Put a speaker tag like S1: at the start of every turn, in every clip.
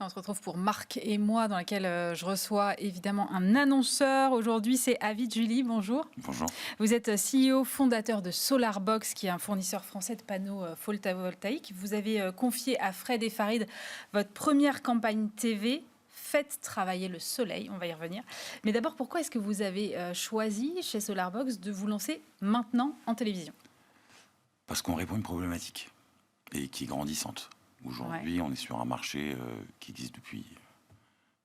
S1: On se retrouve pour Marc et moi, dans laquelle je reçois évidemment un annonceur. Aujourd'hui, c'est Avid Julie. Bonjour.
S2: Bonjour.
S1: Vous êtes CEO, fondateur de SolarBox, qui est un fournisseur français de panneaux photovoltaïques. Vous avez confié à Fred et Farid votre première campagne TV. Faites travailler le soleil, on va y revenir. Mais d'abord, pourquoi est-ce que vous avez choisi chez SolarBox de vous lancer maintenant en télévision ?
S2: Parce qu'on répond à une problématique et qui est grandissante. Aujourd'hui, on est sur un marché qui existe depuis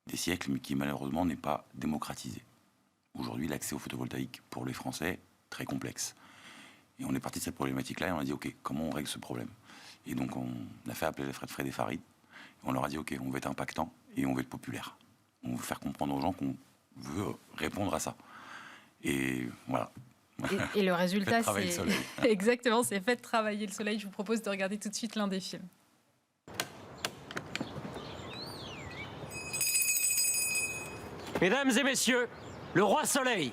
S2: des siècles, mais qui malheureusement n'est pas démocratisé. Aujourd'hui, l'accès au photovoltaïque pour les Français, très complexe. Et on est parti de cette problématique-là et on a dit, OK, comment on règle ce problème ? Et donc, on a fait appeler Fred et Farid. On leur a dit, OK, on veut être impactant et on veut être populaire. On veut faire comprendre aux gens qu'on veut répondre à ça. Et voilà.
S1: Et le résultat,
S2: c'est... le soleil.
S1: Exactement, c'est Faites travailler le soleil. Je vous propose de regarder tout de suite l'un des films.
S3: Mesdames et messieurs, le roi soleil.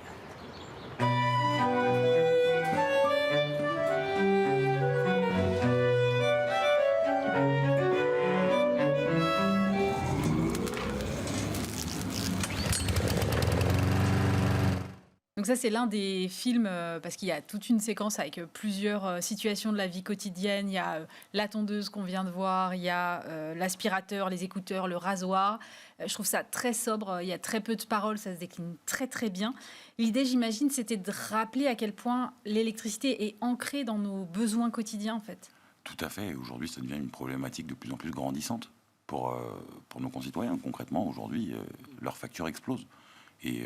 S1: Donc ça, c'est l'un des films, parce qu'il y a toute une séquence avec plusieurs situations de la vie quotidienne. Il y a la tondeuse qu'on vient de voir, il y a l'aspirateur, les écouteurs, le rasoir. Je trouve ça très sobre, il y a très peu de paroles, ça se décline très très bien. L'idée, j'imagine, c'était de rappeler à quel point l'électricité est ancrée dans nos besoins quotidiens, en fait.
S2: Tout à fait. Aujourd'hui, ça devient une problématique de plus en plus grandissante pour nos concitoyens. Concrètement, aujourd'hui, leur facture explose. Et...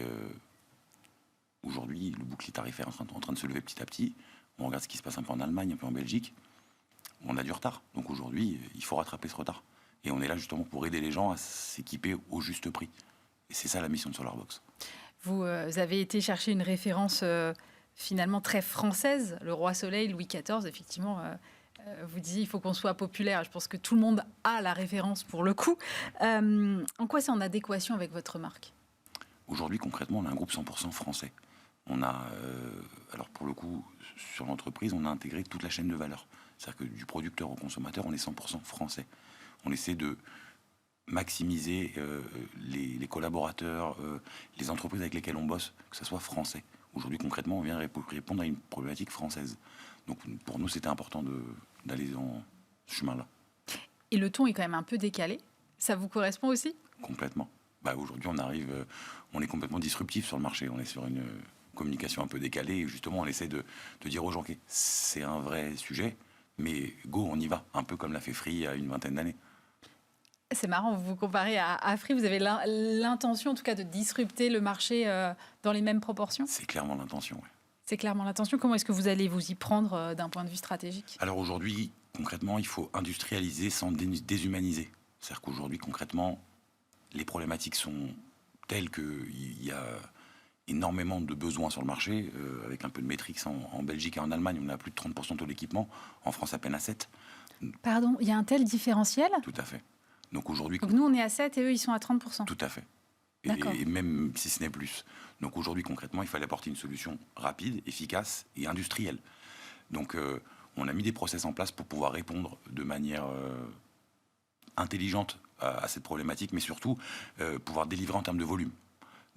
S2: aujourd'hui, le bouclier tarifaire est en train de se lever petit à petit. On regarde ce qui se passe un peu en Allemagne, un peu en Belgique. On a du retard. Donc aujourd'hui, il faut rattraper ce retard. Et on est là justement pour aider les gens à s'équiper au juste prix. Et c'est ça la mission de SolarBox.
S1: Vous avez été chercher une référence finalement très française. Le roi soleil, Louis XIV, effectivement, vous disiez il faut qu'on soit populaire. Je pense que tout le monde a la référence pour le coup. En quoi c'est en adéquation avec votre marque ?
S2: Aujourd'hui, concrètement, on a un groupe 100% français. On a, alors pour le coup, sur l'entreprise, on a intégré toute la chaîne de valeur. C'est-à-dire que du producteur au consommateur, on est 100% français. On essaie de maximiser les collaborateurs, les entreprises avec lesquelles on bosse, que ce soit français. Aujourd'hui, concrètement, on vient répondre à une problématique française. Donc pour nous, c'était important d'aller dans ce chemin-là.
S1: Et le ton est quand même un peu décalé. Ça vous correspond aussi ?
S2: Complètement. Aujourd'hui, on est complètement disruptif sur le marché. On est sur une communication un peu décalée. Et justement, on essaie de dire aux gens que c'est un vrai sujet, mais go, on y va. Un peu comme l'a fait Free il y a une vingtaine d'années.
S1: C'est marrant, vous vous comparez à Free. Vous avez l'intention, en tout cas, de disrupter le marché dans les mêmes proportions ?
S2: C'est clairement l'intention, oui.
S1: C'est clairement l'intention. Comment est-ce que vous allez vous y prendre d'un point de vue stratégique ?
S2: Alors aujourd'hui, concrètement, il faut industrialiser sans déshumaniser. C'est-à-dire qu'aujourd'hui, concrètement, les problématiques sont telles qu'il y a énormément de besoins sur le marché, avec un peu de métriques en Belgique et en Allemagne, on a plus de 30% de tout l'équipement, en France à peine à 7%.
S1: Pardon, il y a un tel différentiel ?
S2: Tout à fait. Donc aujourd'hui...
S1: Donc nous on est à 7 et eux ils sont à 30%.
S2: Tout à fait.
S1: D'accord.
S2: Et même si ce n'est plus. Donc aujourd'hui concrètement, il fallait apporter une solution rapide, efficace et industrielle. Donc on a mis des process en place pour pouvoir répondre de manière intelligente à cette problématique, mais surtout pouvoir délivrer en termes de volume.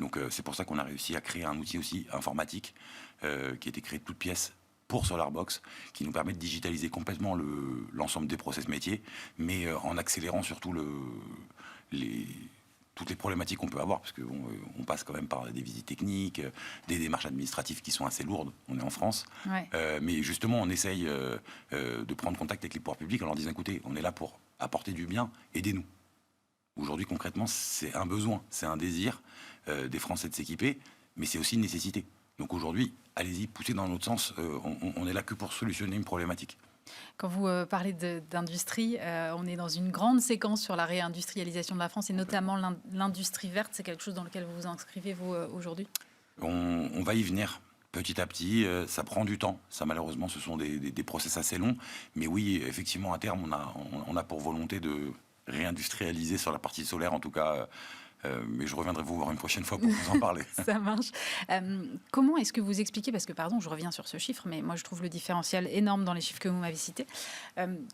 S2: Donc c'est pour ça qu'on a réussi à créer un outil aussi informatique qui a été créé de toutes pièces pour SolarBox, qui nous permet de digitaliser complètement l'ensemble des process métiers, mais en accélérant surtout toutes les problématiques qu'on peut avoir, parce qu'on passe quand même par des visites techniques, des démarches administratives qui sont assez lourdes, on est en France,
S1: Ouais.
S2: Mais justement on essaye de prendre contact avec les pouvoirs publics en leur disant écoutez, on est là pour apporter du bien, aidez-nous. Aujourd'hui, concrètement, c'est un besoin, c'est un désir des Français de s'équiper, mais c'est aussi une nécessité. Donc aujourd'hui, allez-y, poussez dans l'autre sens, on est là que pour solutionner une problématique.
S1: Quand vous parlez d'industrie, on est dans une grande séquence sur la réindustrialisation de la France et notamment l'industrie verte. C'est quelque chose dans lequel vous vous inscrivez, vous, aujourd'hui ?
S2: On va y venir. Petit à petit, ça prend du temps. Ça, malheureusement, ce sont des process assez longs. Mais oui, effectivement, à terme, on a pour volonté de réindustrialiser sur la partie solaire, en tout cas, Mais je reviendrai vous voir une prochaine fois pour vous en parler.
S1: Ça marche. Comment est-ce que vous expliquez, parce que pardon, je reviens sur ce chiffre, mais moi je trouve le différentiel énorme dans les chiffres que vous m'avez cités.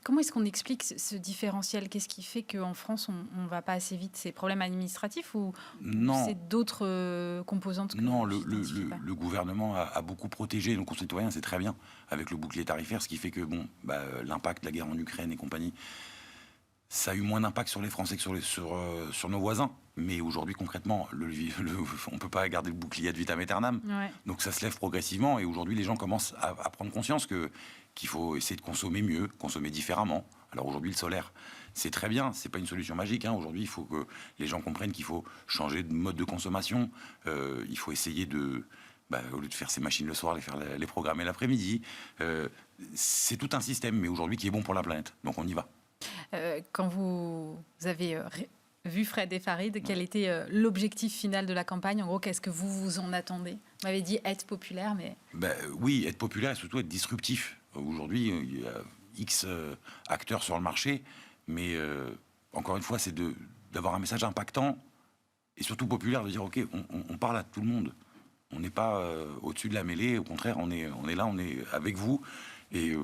S1: Comment est-ce qu'on explique ce différentiel? Qu'est-ce qui fait qu'en France on ne va pas assez vite? C'est problèmes administratifs ou c'est d'autres composantes
S2: Non, le gouvernement a beaucoup protégé nos concitoyens, c'est très bien, avec le bouclier tarifaire, ce qui fait que l'impact de la guerre en Ukraine et compagnie, ça a eu moins d'impact sur les Français que sur nos voisins. Mais aujourd'hui, concrètement, on ne peut pas garder le bouclier ad vitam aeternam.
S1: Ouais.
S2: Donc ça se lève progressivement. Et aujourd'hui, les gens commencent à prendre conscience qu'il faut essayer de consommer mieux, consommer différemment. Alors aujourd'hui, le solaire, c'est très bien. Ce n'est pas une solution magique. Aujourd'hui, il faut que les gens comprennent qu'il faut changer de mode de consommation. Il faut essayer de... au lieu de faire ces machines le soir, les programmer l'après-midi. C'est tout un système, mais aujourd'hui, qui est bon pour la planète. Donc on y va.
S1: Quand vous avez vu Fred et Farid, quel était l'objectif final de la campagne? En gros, qu'est-ce que vous en attendez? Vous m'avez dit être populaire, mais...
S2: Oui, être populaire et surtout être disruptif. Aujourd'hui, il y a X acteurs sur le marché, mais encore une fois, c'est d'avoir un message impactant et surtout populaire, de dire, OK, on parle à tout le monde. On n'est pas au-dessus de la mêlée, au contraire, on est là, on est avec vous. Et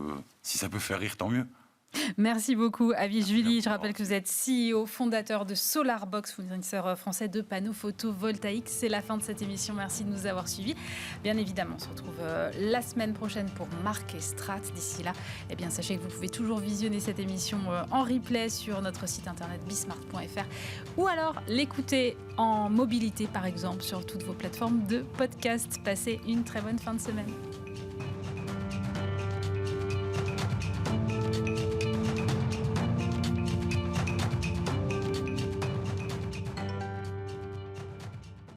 S2: si ça peut faire rire, tant mieux.
S1: Merci beaucoup, Avis Julie. Je rappelle que vous êtes CEO, fondateur de SolarBox, fournisseur français de panneaux photovoltaïques. C'est la fin de cette émission. Merci de nous avoir suivis. Bien évidemment, on se retrouve la semaine prochaine pour Marc et Strat. D'ici là, sachez que vous pouvez toujours visionner cette émission en replay sur notre site internet bismart.fr ou alors l'écouter en mobilité, par exemple, sur toutes vos plateformes de podcast. Passez une très bonne fin de semaine.